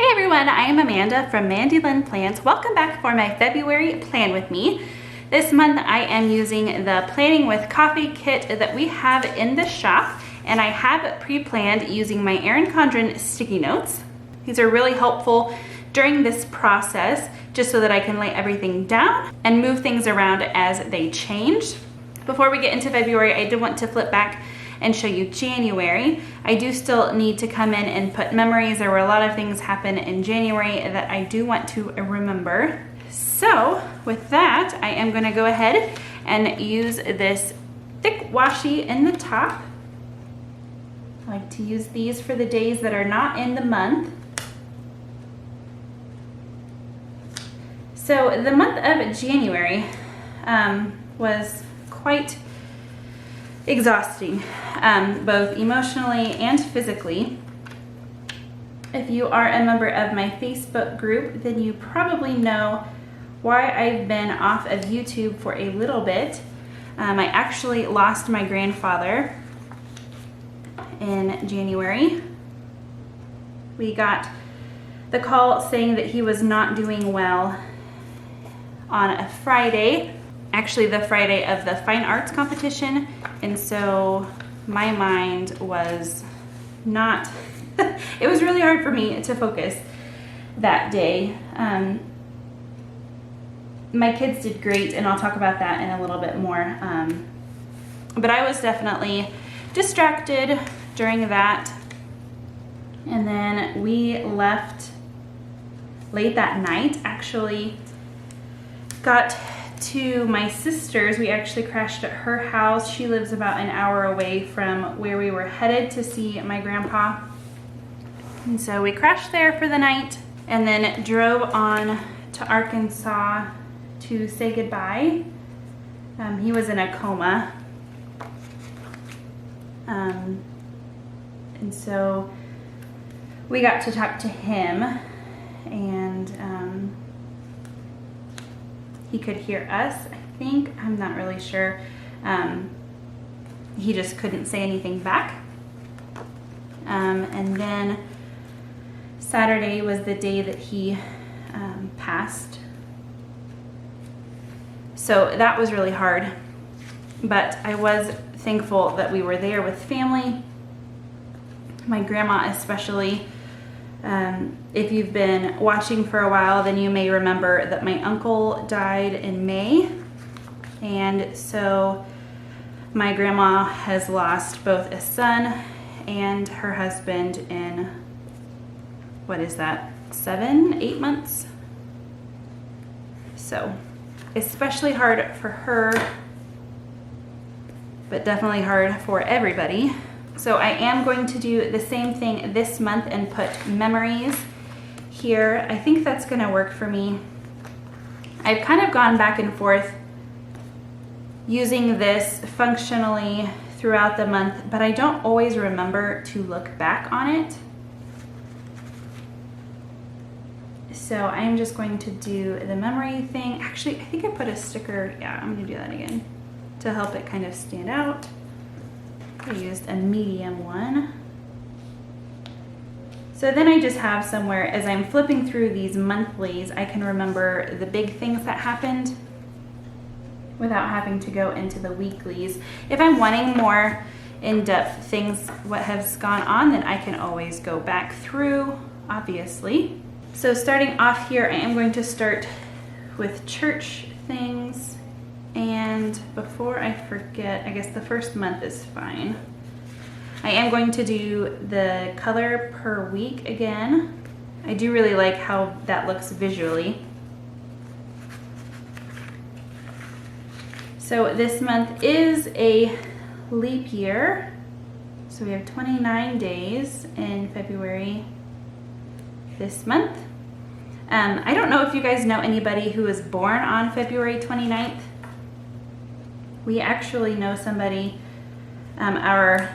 Hey everyone, I am Amanda from Mandy Lynn Plans. Welcome back for my February Plan With Me. This month I am using the Planning with Coffee kit that we have in the shop, and I have pre-planned using my Erin Condren sticky notes. These are really helpful during this process just so that I can lay everything down and move things around as they change. Before we get into February, I did want to flip back and show you January. I do still need to come in and put memories. There were a lot of things happen in January that I do want to remember. So with that, I am gonna go ahead and use this thick washi in the top. I like to use these for the days that are not in the month. So the month of January was quite exhausting, both emotionally and physically. If you are a member of my Facebook group, then you probably know why I've been off of YouTube for a little bit. I actually lost my grandfather in January. We got the call saying that he was not doing well on a Friday, actually the Friday of the fine arts competition, and so my mind was not, it was really hard for me to focus that day. My kids did great, and I'll talk about that in a little bit more, but I was definitely distracted during that, and then we left late that night. Actually got to my sister's. We actually crashed at her house. She lives about an hour away from where we were headed to see my grandpa. And so we crashed there for the night and then drove on to Arkansas to say goodbye. He was in a coma. And so we got to talk to him, and he could hear us, I think. I'm not really sure. He just couldn't say anything back. And then Saturday was the day that he passed. So that was really hard. But I was thankful that we were there with family. My grandma especially. If you've been watching for a while, then you may remember that my uncle died in May. And so my grandma has lost both a son and her husband in, what is that, 7, 8 months? So especially hard for her, but definitely hard for everybody. So I am going to do the same thing this month and put memories here. I think that's gonna work for me. I've kind of gone back and forth using this functionally throughout the month, but I don't always remember to look back on it. So I'm just going to do the memory thing. Actually, I think I put a sticker. Yeah, I'm gonna do that again to help it kind of stand out. I used a medium one. So then I just have somewhere, as I'm flipping through these monthlies, I can remember the big things that happened without having to go into the weeklies. If I'm wanting more in-depth things, what has gone on, then I can always go back through, obviously. So starting off here, I am going to start with church things. And before I forget, I guess the first month is fine. I am going to do the color per week again. I do really like how that looks visually. So this month is a leap year. So we have 29 days in February this month. I don't know if you guys know anybody who was born on February 29th. We actually know somebody, our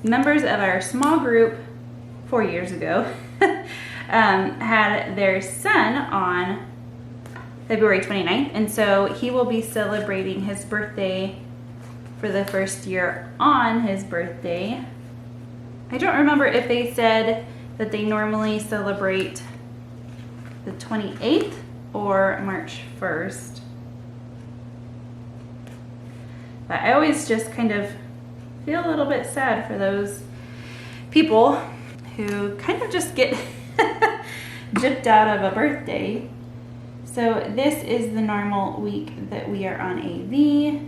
members of our small group 4 years ago had their son on February 29th, and so he will be celebrating his birthday for the first year on his birthday. I don't remember if they said that they normally celebrate the 28th or March 1st. But I always just kind of feel a little bit sad for those people who kind of just get gypped out of a birthday. So this is the normal week that we are on AV.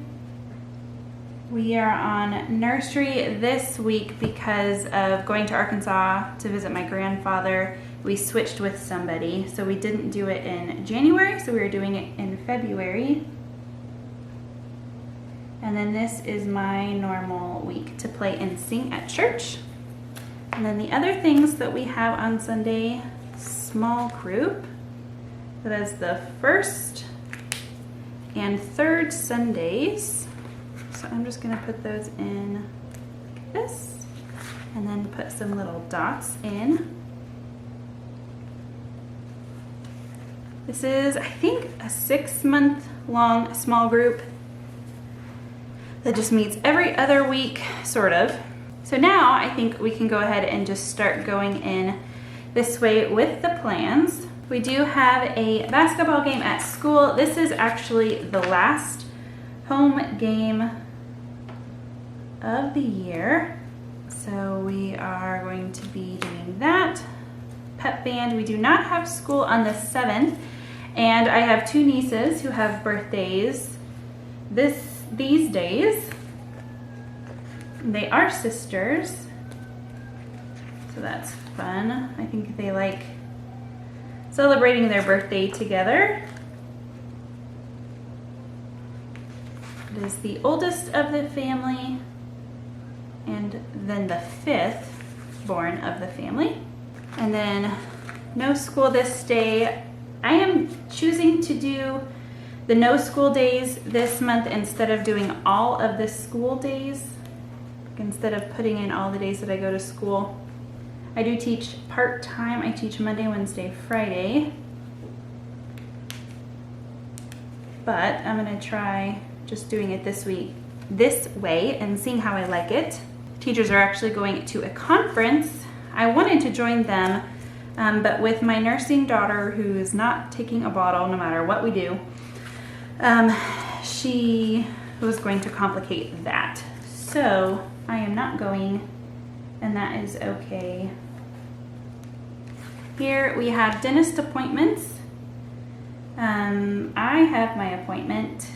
We are on nursery this week because of going to Arkansas to visit my grandfather. We switched with somebody, so we didn't do it in January, so we were doing it in February. And then this is my normal week to play and sing at church. And then the other things that we have on Sunday, small group. That is the first and third Sundays. So I'm just gonna put those in like this, and then put some little dots in. This is, I think, a 6-month-long small group that just meets every other week, sort of. So now I think we can go ahead and just start going in this way with the plans. We do have a basketball game at school. This is actually the last home game of the year. So we are going to be doing that. Pep band, we do not have school on the 7th. And I have 2 nieces who have birthdays these days. They are sisters. So that's fun. I think they like celebrating their birthday together. It is the oldest of the family, and then the 5th born of the family. And then no school this day. I am choosing to do the no school days this month instead of doing all of the school days. Instead of putting in all the days that I go to school. I do teach part-time. I teach Monday, Wednesday, Friday. But I'm gonna try just doing it this way and seeing how I like it. Teachers are actually going to a conference. I wanted to join them, but with my nursing daughter who is not taking a bottle no matter what we do, she was going to complicate that. So I am not going, and that is okay. Here we have dentist appointments. I have my appointment,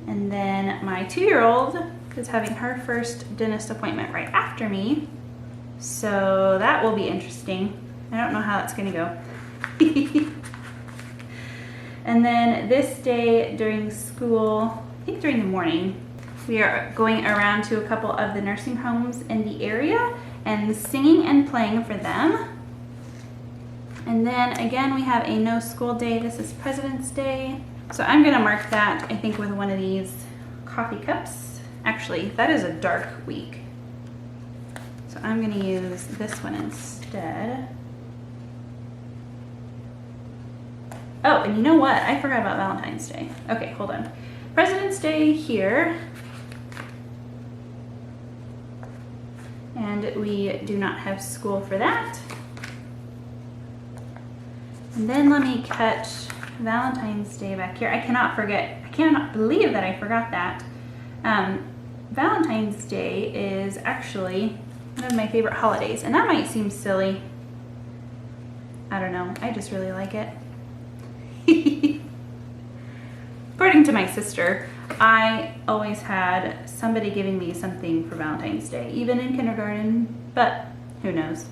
and then my 2-year-old is having her first dentist appointment right after me. So that will be interesting. I don't know how that's gonna go. And then this day during school, I think during the morning, we are going around to a couple of the nursing homes in the area and singing and playing for them. And then again, we have a no school day. This is President's Day. So I'm gonna mark that, I think, with one of these coffee cups. Actually, that is a dark week. So I'm gonna use this one instead. Oh, and you know what? I forgot about Valentine's Day. Okay, hold on. President's Day here. And we do not have school for that. And then let me catch Valentine's Day back here. I cannot believe that I forgot that. Valentine's Day is actually one of my favorite holidays, and that might seem silly. I don't know, I just really like it. According to my sister, I always had somebody giving me something for Valentine's Day, even in kindergarten, but who knows?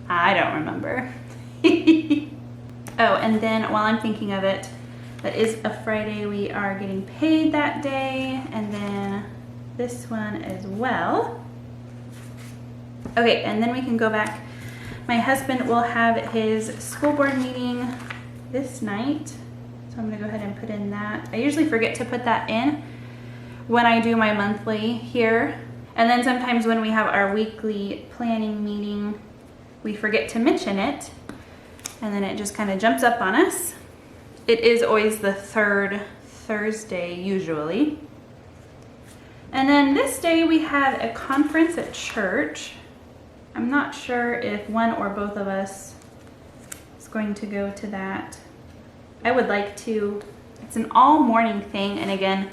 I don't remember. Oh, and then while I'm thinking of it, that is a Friday. We are getting paid that day, and then this one as well. Okay, and then we can go back. My husband will have his school board meeting this night, so I'm gonna go ahead and put in that. I usually forget to put that in when I do my monthly here, and then sometimes when we have our weekly planning meeting, we forget to mention it, and then it just kind of jumps up on us. It is always the 3rd Thursday usually. And then this day we had a conference at church. I'm not sure if one or both of us is going to go to that. I would like to. It's an all morning thing, and again,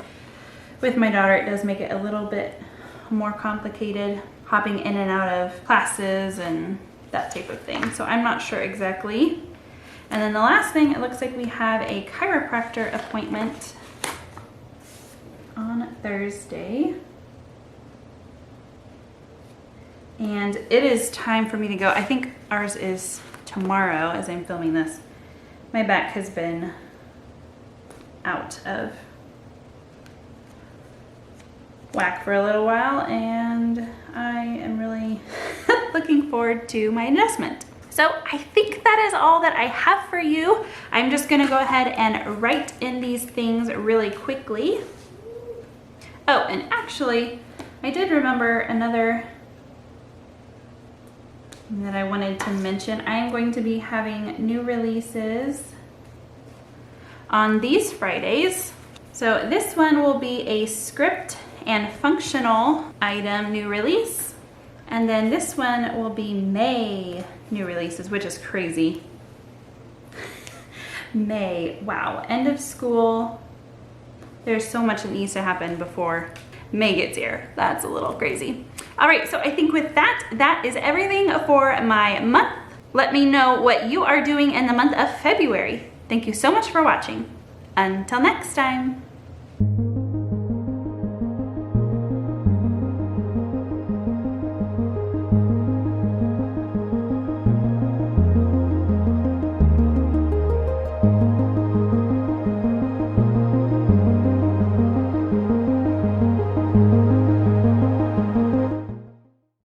with my daughter, it does make it a little bit more complicated, hopping in and out of classes and that type of thing. So I'm not sure exactly. And then the last thing, it looks like we have a chiropractor appointment on Thursday. And it is time for me to go. I think ours is tomorrow as I'm filming this. My back has been out of whack for a little while, and I am really looking forward to my adjustment. So I think that is all that I have for you. I'm just gonna go ahead and write in these things really quickly. Oh, and actually, I did remember another thing that I wanted to mention. I am going to be having new releases on these Fridays. So this one will be a script and functional item new release. And then this one will be May new releases, which is crazy. May, wow, end of school. There's so much that needs to happen before May gets here. That's a little crazy. All right, so I think with that, that is everything for my month. Let me know what you are doing in the month of February. Thank you so much for watching. Until next time.